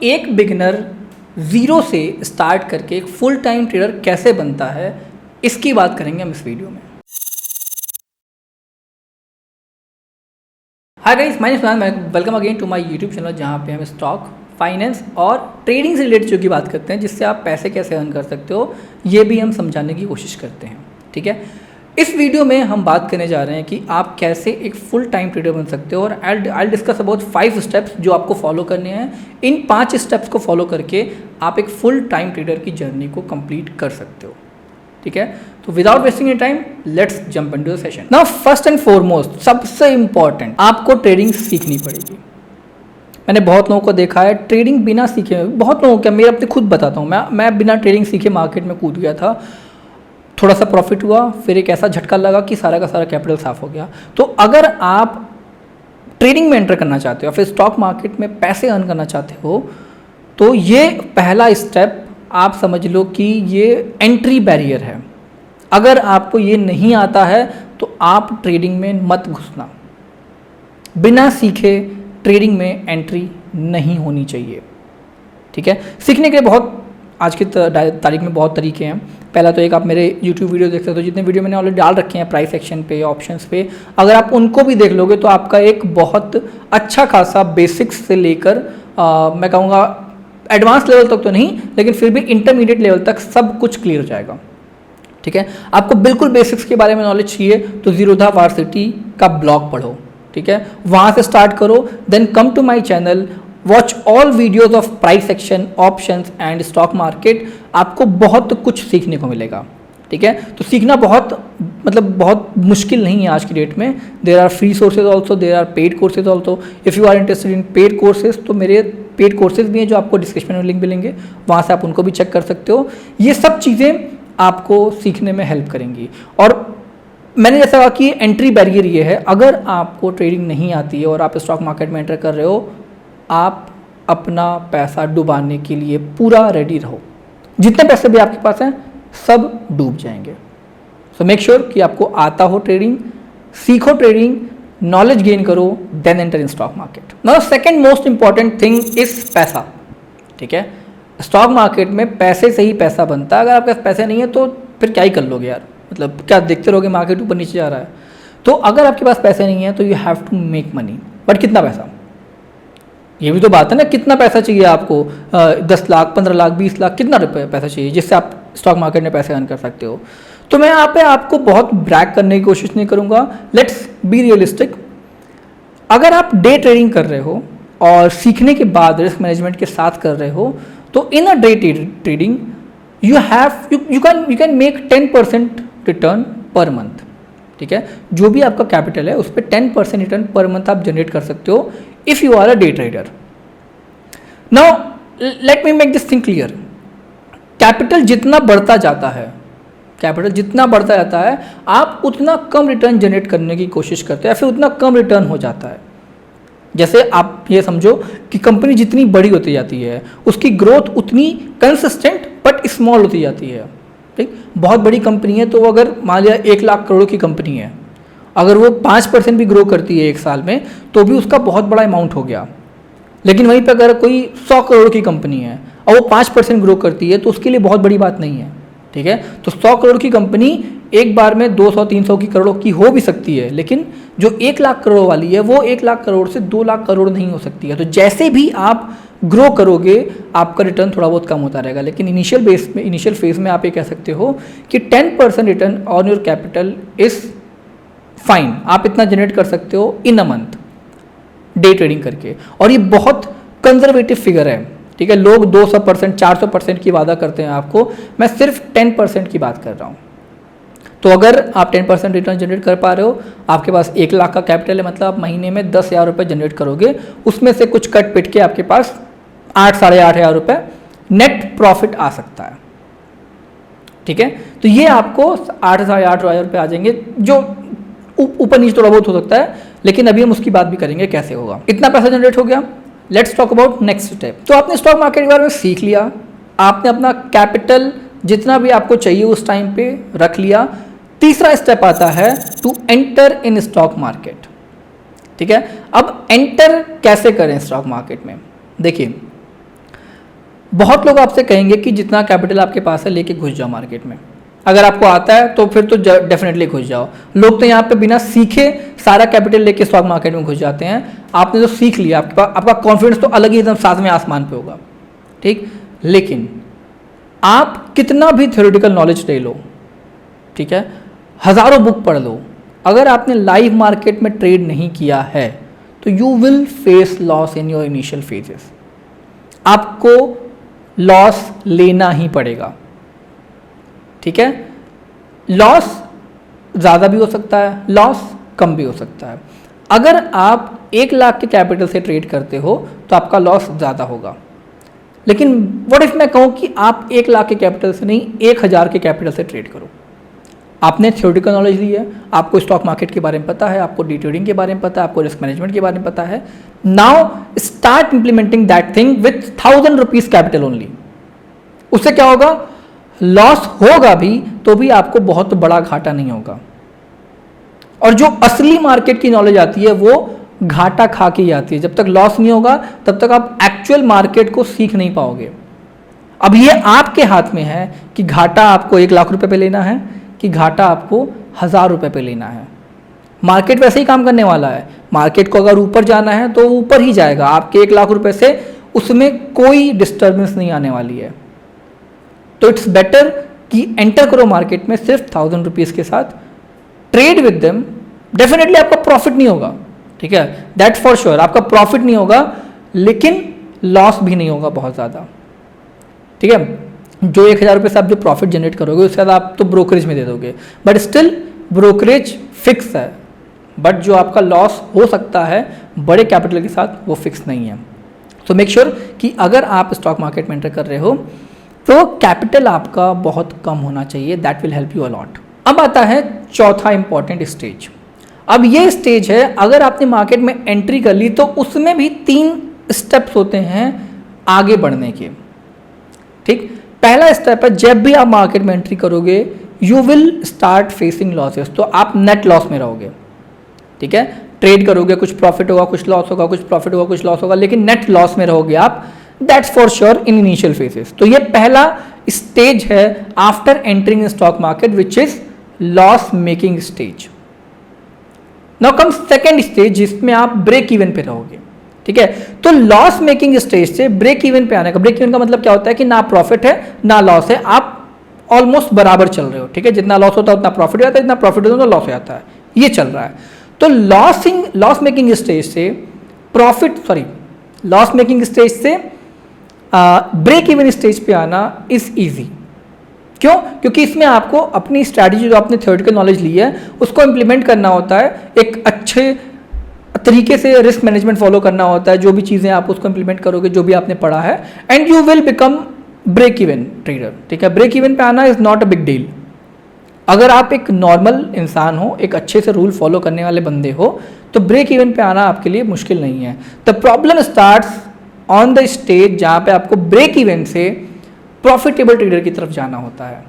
एक beginner zero से start करके एक फुल टाइम ट्रेडर कैसे बनता है, इसकी बात करेंगे हम इस वीडियो में। Hi guys, my name is welcome again to my YouTube channel, जहाँ पे हम स्टॉक, फाइनेंस और ट्रेडिंग से रिलेटेड जो की बात करते हैं, जिससे आप पैसे कैसे अर्न कर सकते हो, ये भी हम समझाने की कोशिश करते हैं। ठीक है, इस वीडियो में हम बात करने जा रहे हैं कि आप कैसे एक फुल टाइम ट्रेडर बन सकते हो, और आई डिस्कस अबाउट 5 स्टेप्स जो आपको फॉलो करने हैं। इन 5 स्टेप्स को फॉलो करके आप एक फुल टाइम ट्रेडर की जर्नी को कंप्लीट कर सकते हो। ठीक है, तो without wasting any time let's jump into the session. Now first and foremost, सबसे इंपॉर्टेंट, आपको ट्रेडिंग सीखनी पड़ेगी। मैंने बहुत लोगों को देखा है ट्रेडिंग बिना सीखे, बहुत लोगों को, मैं अपने खुद बताता हूँ, मैं बिना ट्रेडिंग सीखे मार्केट में कूद गया था, थोड़ा सा प्रॉफिट हुआ, फिर एक ऐसा झटका लगा कि सारा का सारा कैपिटल साफ हो गया। तो अगर आप ट्रेडिंग में एंटर करना चाहते हो, फिर स्टॉक मार्केट में पैसे अर्न करना चाहते हो, तो ये पहला स्टेप आप समझ लो कि ये एंट्री बैरियर है। अगर आपको ये नहीं आता है तो आप ट्रेडिंग में मत घुसना। बिना सीखे ट्रेडिंग में एंट्री नहीं होनी चाहिए। ठीक है, सीखने के बहुत आज की तारीख में बहुत तरीके हैं। पहला तो एक, आप मेरे YouTube वीडियो देख सकते हो, जितने वीडियो मैंने ऑलरेडी डाल रखे हैं प्राइस एक्शन पे, ऑप्शंस पे, अगर आप उनको भी देख लोगे तो आपका एक बहुत अच्छा खासा बेसिक्स से लेकर मैं कहूँगा एडवांस लेवल तक तो नहीं, लेकिन फिर भी इंटरमीडिएट लेवल तक सब कुछ क्लियर हो जाएगा। ठीक है, आपको बिल्कुल बेसिक्स के बारे में नॉलेज चाहिए तो जीरोधा वार्सिटी का ब्लॉग पढ़ो। ठीक है, वहाँ से स्टार्ट करो, then come to my channel, watch all videos of price action, options and stock market. आपको बहुत कुछ सीखने को मिलेगा। ठीक है, तो सीखना बहुत मुश्किल नहीं है आज की डेट में। There are free sources also, there are paid courses also. If you are interested in paid courses, तो मेरे पेड कोर्सेज भी हैं जो आपको डिस्क्रिप्शन में लिंक मिलेंगे, वहाँ से आप उनको भी चेक कर सकते हो। ये सब चीज़ें आपको सीखने में हेल्प करेंगी। और मैंने जैसा कहा कि एंट्री बैरियर ये है, अगर आपको ट्रेडिंग नहीं आती है और आप स्टॉक मार्केट में एंटर कर रहे हो, आप अपना पैसा डुबाने के लिए पूरा रेडी रहो। जितने पैसे भी आपके पास हैं सब डूब जाएंगे। सो मेक श्योर कि आपको आता हो ट्रेडिंग, सीखो ट्रेडिंग, नॉलेज गेन करो, then enter in stock market. Now second most important thing is पैसा। ठीक है, स्टॉक मार्केट में पैसे से ही पैसा बनता है। अगर आपके पास पैसे नहीं है तो फिर क्या ही कर लोगे यार, मतलब क्या देखते रहोगे मार्केट ऊपर नीचे जा रहा है। तो अगर आपके पास पैसे नहीं है तो you have to make money. But कितना पैसा, ये भी तो बात है ना, कितना पैसा चाहिए आपको? 10 लाख, 15 लाख, 20 लाख, कितना पैसा चाहिए जिससे आप स्टॉक मार्केट में पैसे अर्न कर सकते हो? तो मैं यहाँ पे आपको बहुत ब्रैग करने की कोशिश नहीं करूँगा। Let's be realistic. अगर आप डे ट्रेडिंग कर रहे हो और सीखने के बाद रिस्क मैनेजमेंट के साथ कर रहे हो, तो in a day trading you can make 10% return per month. ठीक है, जो भी आपका कैपिटल है उस पर 10% रिटर्न पर मंथ आप जनरेट कर सकते हो if you are a day trader. Now let me make this thing clear. Capital जितना बढ़ता जाता है, आप उतना कम रिटर्न जनरेट करने की कोशिश करते हैं, फिर उतना कम रिटर्न हो जाता है। जैसे आप ये समझो कि कंपनी जितनी बड़ी होती जाती है, उसकी ग्रोथ उतनी कंसिस्टेंट बट स्मॉल होती जाती है। ठीक, बहुत बड़ी कंपनी है तो अगर मान लिया 1 लाख करोड़ की कंपनी है, अगर वो 5% भी ग्रो करती है एक साल में, तो भी उसका बहुत बड़ा अमाउंट हो गया। लेकिन वहीं पर अगर कोई 100 करोड़ की कंपनी है और वो 5% ग्रो करती है, तो उसके लिए बहुत बड़ी बात नहीं है। ठीक है, तो 100 करोड़ की कंपनी एक बार में 200-300 की करोड़ों की हो भी सकती है, लेकिन जो 1 लाख करोड़ वाली है वो 1 लाख करोड़ से 2 लाख करोड़ नहीं हो सकती है। तो जैसे भी आप ग्रो करोगे आपका रिटर्न थोड़ा बहुत कम होता रहेगा, लेकिन इनिशियल फेज में आप ये कह सकते हो कि 10% return on your capital is fine. आप इतना जनरेट कर सकते हो इन अ मंथ डे ट्रेडिंग करके, और ये बहुत कंजर्वेटिव फिगर है। ठीक है, लोग 200%, 400% की वादा करते हैं आपको, मैं सिर्फ 10% की बात कर रहा हूँ। तो अगर आप 10% रिटर्न जनरेट कर पा रहे हो, आपके पास 1 लाख का कैपिटल है, मतलब आप महीने में 10,000 रुपये जनरेट करोगे, उसमें से कुछ कट पिट के आपके पास 8-8,500 रुपये नेट प्रॉफिट आ सकता है। ठीक है, तो ये आपको 8,800 रुपये आ जाएंगे, जो ऊपर नीचे थोड़ा बहुत हो सकता है, लेकिन अभी हम उसकी बात भी करेंगे कैसे होगा। इतना पैसा जनरेट हो गया, let's talk about next step. तो आपने स्टॉक मार्केट के बारे में सीख लिया, आपने अपना कैपिटल जितना भी आपको चाहिए उस टाइम पे रख लिया। तीसरा स्टेप आता है to enter in stock market. ठीक है, अब एंटर कैसे करें स्टॉक मार्केट में? देखिए, बहुत लोग आपसे कहेंगे कि जितना कैपिटल आपके पास है लेके घुस जाओ मार्केट में, अगर आपको आता है तो फिर तो डेफिनेटली घुस जाओ। लोग तो यहाँ पे बिना सीखे सारा कैपिटल लेके स्टॉक मार्केट में घुस जाते हैं। आपने तो सीख लिया, आपके पास आपका कॉन्फिडेंस तो अलग ही एकदम सातवें आसमान पे होगा, ठीक। लेकिन आप कितना भी थ्योरेटिकल नॉलेज ले लो, ठीक है, हज़ारों बुक पढ़ लो, अगर आपने लाइव मार्केट में ट्रेड नहीं किया है तो you will face loss in your initial phases. आपको लॉस लेना ही पड़ेगा, ठीक है। लॉस ज़्यादा भी हो सकता है, लॉस कम भी हो सकता है। अगर आप 1 लाख के कैपिटल से ट्रेड करते हो तो आपका लॉस ज़्यादा होगा। लेकिन व्हाट इफ मैं कहूँ कि आप 1 लाख के कैपिटल से नहीं 1000 के कैपिटल से ट्रेड करो। आपने थ्योरेटिकल नॉलेज ली है, आपको स्टॉक मार्केट के बारे में पता है, आपको डे ट्रेडिंग के बारे में पता है, आपको रिस्क मैनेजमेंट के बारे में पता है। Now start implementing that thing with 1000 rupees capital only. उससे क्या होगा, लॉस होगा भी तो भी आपको बहुत बड़ा घाटा नहीं होगा। और जो असली मार्केट की नॉलेज आती है वो घाटा खा के ही आती है। जब तक लॉस नहीं होगा तब तक आप एक्चुअल मार्केट को सीख नहीं पाओगे। अब ये आपके हाथ में है कि घाटा आपको 1 लाख रुपए पे लेना है कि घाटा आपको 1000 रुपए पे लेना है। मार्केट वैसे ही काम करने वाला है। मार्केट को अगर ऊपर जाना है तो ऊपर ही जाएगा, आपके 1 लाख रुपए से उसमें कोई डिस्टर्बेंस नहीं आने वाली है। तो इट्स बेटर कि एंटर करो मार्केट में सिर्फ 1000 रुपीज़ के साथ, ट्रेड विद देम। डेफिनेटली आपका प्रॉफिट नहीं होगा, ठीक है, दैट फॉर श्योर, आपका प्रॉफिट नहीं होगा, लेकिन लॉस भी नहीं होगा बहुत ज़्यादा, ठीक है। जो 1000 रुपये से आप जो प्रॉफिट जनरेट करोगे उसके बाद आप तो ब्रोकरेज में दे दोगे, बट स्टिल ब्रोकरेज फिक्स है। बट जो आपका लॉस हो सकता है बड़े कैपिटल के साथ वो फिक्स नहीं है। तो मेक श्योर कि अगर आप स्टॉक मार्केट में एंटर कर रहे हो तो कैपिटल आपका बहुत कम होना चाहिए, that will help you a lot. अब आता है चौथा इंपॉर्टेंट स्टेज। अब ये स्टेज है, अगर आपने मार्केट में एंट्री कर ली तो उसमें भी 3 स्टेप्स होते हैं आगे बढ़ने के, ठीक। पहला स्टेप है, जब भी आप मार्केट में एंट्री करोगे you will start facing losses, तो आप नेट लॉस में रहोगे, ठीक है। ट्रेड करोगे, कुछ प्रॉफिट होगा, कुछ लॉस होगा, कुछ प्रॉफिट होगा, कुछ लॉस होगा, लेकिन नेट लॉस में रहोगे आप, that's for sure in initial phases. तो ये पहला स्टेज है after entering in stock market, which is loss making stage. Now come second stage, जिसमें आप ब्रेक इवन पे रहोगे, ठीक है। तो लॉस मेकिंग स्टेज से ब्रेक इवन पे आने का, ब्रेक इवन का मतलब क्या होता है कि ना प्रॉफिट है ना लॉस है, आप ऑलमोस्ट बराबर चल रहे हो, ठीक है। जितना लॉस होता है उतना प्रॉफिट हो जाता है, जितना प्रॉफिट होता है उतना लॉस हो जाता है, ये चल रहा है। तो लॉस मेकिंग स्टेज से लॉस मेकिंग स्टेज से ब्रेक इवन स्टेज पे आना इज इजी। क्यों? क्योंकि इसमें आपको अपनी स्ट्रैटेजी, जो आपने थ्योरेटिकल नॉलेज ली है, उसको इंप्लीमेंट करना होता है, एक अच्छे तरीके से रिस्क मैनेजमेंट फॉलो करना होता है। जो भी चीज़ें आप उसको इंप्लीमेंट करोगे, जो भी आपने पढ़ा है, and you will become break even trader, ठीक है। ब्रेक इवन पे आना is not a big deal. अगर आप एक नॉर्मल इंसान हो, एक अच्छे से रूल फॉलो करने वाले बंदे हो, तो ब्रेक इवन पे आना आपके लिए मुश्किल नहीं है। The problem starts on the stage जहाँ पे आपको ब्रेक इवन से प्रॉफिटेबल ट्रेडर की तरफ जाना होता है।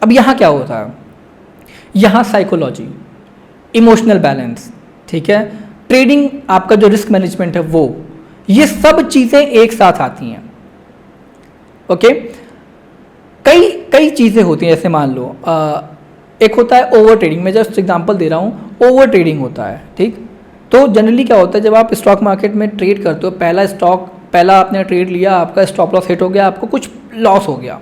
अब यहाँ क्या होता है, यहाँ साइकोलॉजी, इमोशनल बैलेंस, ठीक है, ट्रेडिंग, आपका जो रिस्क मैनेजमेंट है वो, ये सब चीज़ें एक साथ आती हैं, ओके। कई चीज़ें होती हैं, जैसे मान लो एक होता है ओवर ट्रेडिंग। मैं जस्ट एग्जांपल दे रहा हूँ, ओवर ट्रेडिंग होता है, ठीक। तो जनरली क्या होता है, जब आप स्टॉक मार्केट में ट्रेड करते हो, पहला आपने ट्रेड लिया, आपका स्टॉप लॉस हिट हो गया, आपको कुछ लॉस हो गया,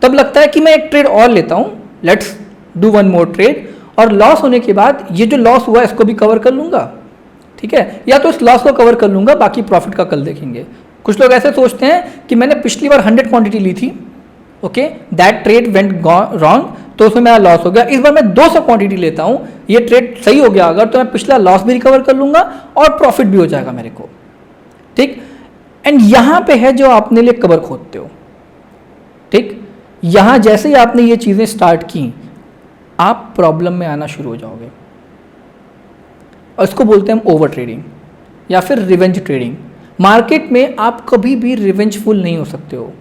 तब लगता है कि मैं एक ट्रेड और लेता हूँ, let's do one more trade, और लॉस होने के बाद ये जो लॉस हुआ इसको भी कवर कर लूँगा, ठीक है, या तो इस लॉस को कवर कर लूँगा, बाकी प्रॉफिट का कल देखेंगे। कुछ लोग ऐसे सोचते हैं कि मैंने पिछली बार 100 क्वांटिटी ली थी, okay, that trade went wrong, तो उसमें मेरा लॉस हो गया। इस बार मैं 200 क्वांटिटी लेता हूँ, ये ट्रेड सही हो गया अगर, तो मैं पिछला लॉस भी रिकवर कर लूँगा और प्रॉफिट भी हो जाएगा मेरे को, ठीक। एंड यहाँ पे है जो आपने लिए कबर खोदते हो, ठीक। यहाँ जैसे ही आपने ये चीज़ें स्टार्ट की, आप प्रॉब्लम में आना शुरू हो जाओगे, और इसको बोलते हैं हम ओवर ट्रेडिंग या फिर रिवेंज ट्रेडिंग। मार्केट में आप कभी भी रिवेंजफुल नहीं हो सकते हो।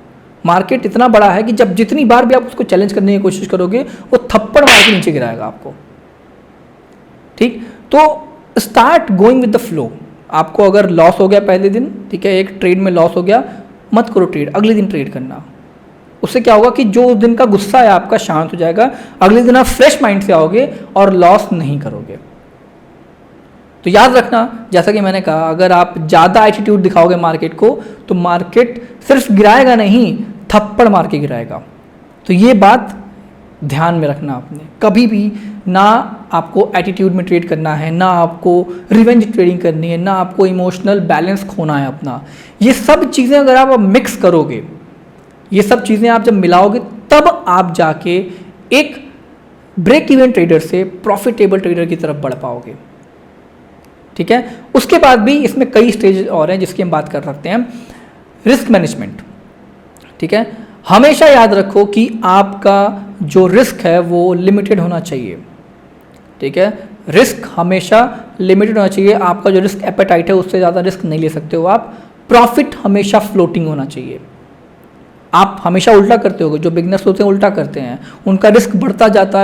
मार्केट इतना बड़ा है कि जब जितनी बार भी आप उसको चैलेंज करने की कोशिश करोगे, वो थप्पड़ मार के नीचे गिराएगा आपको, ठीक। तो start going with the flow. आपको अगर लॉस हो गया पहले दिन, ठीक है, एक ट्रेड में लॉस हो गया, मत करो ट्रेड, अगले दिन ट्रेड करना। उससे क्या होगा कि जो उस दिन का गुस्सा है आपका शांत हो जाएगा, अगले दिन आप फ्रेश माइंड से आओगे और लॉस नहीं करोगे। तो याद रखना, जैसा कि मैंने कहा, अगर आप ज़्यादा एटीट्यूड दिखाओगे मार्केट को तो मार्केट सिर्फ गिराएगा नहीं, थप्पड़ मार के गिराएगा। तो ये बात ध्यान में रखना आपने, कभी भी ना आपको एटीट्यूड में ट्रेड करना है, ना आपको रिवेंज ट्रेडिंग करनी है, ना आपको इमोशनल बैलेंस खोना है अपना। ये सब चीज़ें अगर आप मिक्स करोगे, ये सब चीज़ें आप जब मिलाओगे, तब आप जाके एक ब्रेक इवन ट्रेडर से प्रॉफिटेबल ट्रेडर की तरफ बढ़ पाओगे। ठीक है, उसके बाद भी इसमें कई स्टेज और हैं जिसकी हम बात कर सकते हैं। रिस्क मैनेजमेंट, ठीक है, हमेशा याद रखो कि आपका जो रिस्क है वो लिमिटेड होना चाहिए। ठीक है, रिस्क हमेशा लिमिटेड होना चाहिए। आपका जो रिस्क एपेटाइट है उससे ज़्यादा रिस्क नहीं ले सकते हो आप। प्रॉफिट हमेशा फ्लोटिंग होना चाहिए। आप हमेशा उल्टा करते होगे, जो बिगनर्स होते हैं उल्टा करते हैं, उनका रिस्क बढ़ता जाता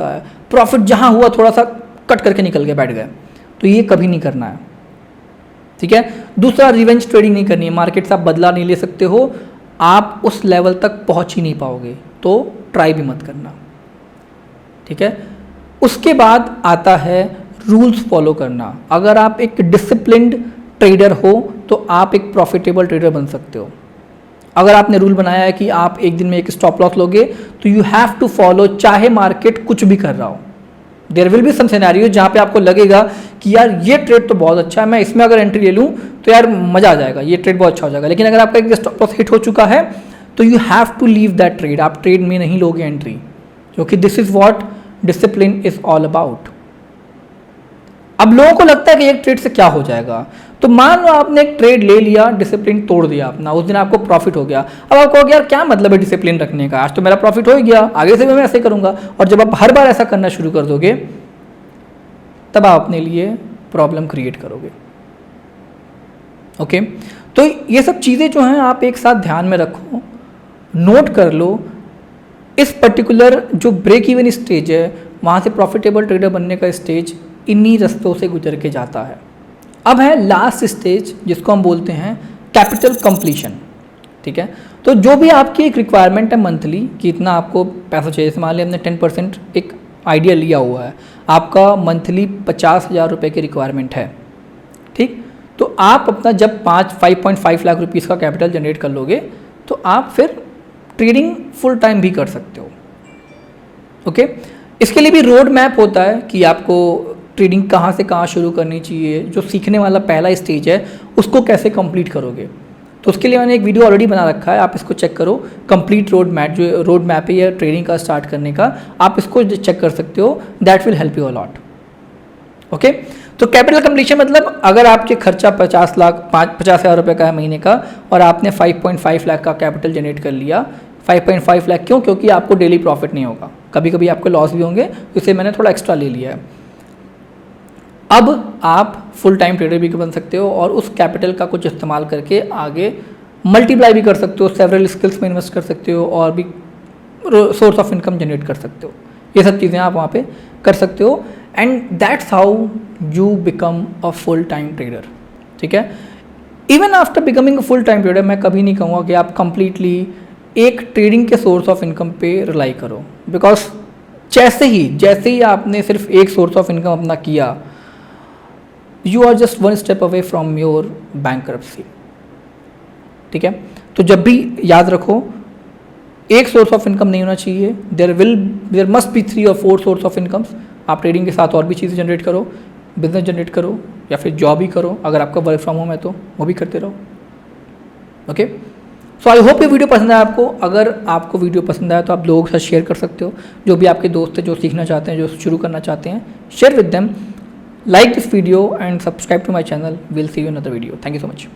है, प्रॉफिट जहाँ हुआ थोड़ा सा कट करके निकल के बैठ गए। तो ये कभी नहीं करना है। ठीक है, दूसरा, रिवेंज ट्रेडिंग नहीं करनी है। मार्केट से आप बदला नहीं ले सकते हो, आप उस लेवल तक पहुंच ही नहीं पाओगे, तो ट्राई भी मत करना। ठीक है, उसके बाद आता है रूल्स फॉलो करना। अगर आप एक डिसिप्लिन्ड ट्रेडर हो तो आप एक प्रॉफिटेबल ट्रेडर बन सकते हो। अगर आपने रूल बनाया है कि आप एक दिन में एक स्टॉप लॉस लोगे, तो यू हैव टू फॉलो, चाहे मार्केट कुछ भी कर रहा हो। There will be some scenario जहाँ पे आपको लगेगा कि यार ये ट्रेड तो बहुत अच्छा है, मैं इसमें अगर एंट्री ले लूँ तो यार मज़ा आ जाएगा, ये ट्रेड बहुत अच्छा हो जाएगा। लेकिन अगर आपका एक स्टॉप लॉस हिट हो चुका है तो you have to leave that trade. आप ट्रेड में नहीं लोगे एंट्री, क्योंकि this is what discipline is all about. अब लोगों को लगता है कि एक ट्रेड से क्या हो जाएगा, तो मान लो आपने एक ट्रेड ले लिया, डिसिप्लिन तोड़ दिया अपना, उस दिन आपको प्रॉफिट हो गया। अब आप कहोगे यार क्या मतलब है डिसिप्लिन रखने का, आज तो मेरा प्रॉफिट हो ही गया, आगे से भी मैं ऐसे करूंगा। और जब आप हर बार ऐसा करना शुरू कर दोगे, तब आप अपने लिए प्रॉब्लम क्रिएट करोगे। ओके, तो ये सब चीज़ें जो हैं आप एक साथ ध्यान में रखो, नोट कर लो। इस पर्टिकुलर जो ब्रेक इवन स्टेज है, वहाँ से प्रॉफिटेबल ट्रेडर बनने का स्टेज इन्हीं रास्तों से गुजर के जाता है। अब है लास्ट स्टेज, जिसको हम बोलते हैं कैपिटल कंप्लीशन। ठीक है, तो जो भी आपकी एक रिक्वायरमेंट है मंथली कि इतना आपको पैसा चाहिए, मान लिया हमने 10% एक आइडिया लिया हुआ है, आपका मंथली 50,000 रुपये की रिक्वायरमेंट है। ठीक, तो आप अपना जब 5.5 लाख रुपीज़ का कैपिटल जनरेट कर लोगे, तो आप फिर ट्रेडिंग फुल टाइम भी कर सकते हो। ओके, इसके लिए भी रोड मैप होता है कि आपको ट्रेडिंग कहाँ से कहाँ शुरू करनी चाहिए। जो सीखने वाला पहला स्टेज है उसको कैसे कंप्लीट करोगे, तो उसके लिए मैंने एक वीडियो ऑलरेडी बना रखा है, आप इसको चेक करो। कंप्लीट रोड मैप, जो रोड मैप है या ट्रेडिंग का स्टार्ट करने का, आप इसको चेक कर सकते हो। That will help you a lot. Okay, तो कैपिटल कंप्लीशन मतलब अगर आपके खर्चा 50,000 रुपये का है महीने का, और आपने 5.5 लाख का कैपिटल जनरेट कर लिया। 5.5 लाख क्यों? क्योंकि आपको डेली प्रॉफिट नहीं होगा, कभी कभी आपको लॉस भी होंगे, इसलिए मैंने थोड़ा एक्स्ट्रा ले लिया है। अब आप फुल टाइम ट्रेडर भी बन सकते हो और उस कैपिटल का कुछ इस्तेमाल करके आगे मल्टीप्लाई भी कर सकते हो, सेवरल स्किल्स में इन्वेस्ट कर सकते हो और भी सोर्स ऑफ इनकम जनरेट कर सकते हो। ये सब चीज़ें आप वहाँ पे कर सकते हो, and that's how you become a full time trader. ठीक है, even after becoming a full time trader, मैं कभी नहीं कहूँगा कि आप कंप्लीटली एक ट्रेडिंग के सोर्स ऑफ इनकम पे रिलाई करो, बिकॉज जैसे ही आपने सिर्फ एक सोर्स ऑफ इनकम अपना किया, you are just one step away from your bankruptcy. ठीक है, तो जब भी याद रखो, एक सोर्स ऑफ इनकम नहीं होना चाहिए, देयर मस्ट बी 3 और 4 सोर्स ऑफ इनकम्स। आप ट्रेडिंग के साथ और भी चीज़ें जनरेट करो, बिजनेस जनरेट करो, या फिर जॉब ही करो, अगर आपका वर्क फ्रॉम होम है तो वो भी करते रहो। ओके, सो आई होप ये वीडियो पसंद आया आपको। अगर आपको वीडियो पसंद आया तो आप लोगों के साथ शेयर कर सकते हो, जो भी आपके दोस्त हैं जो सीखना चाहते हैं, जो शुरू करना चाहते हैं, share with them. Like this video and subscribe to my channel. We'll see you in another video. Thank you so much.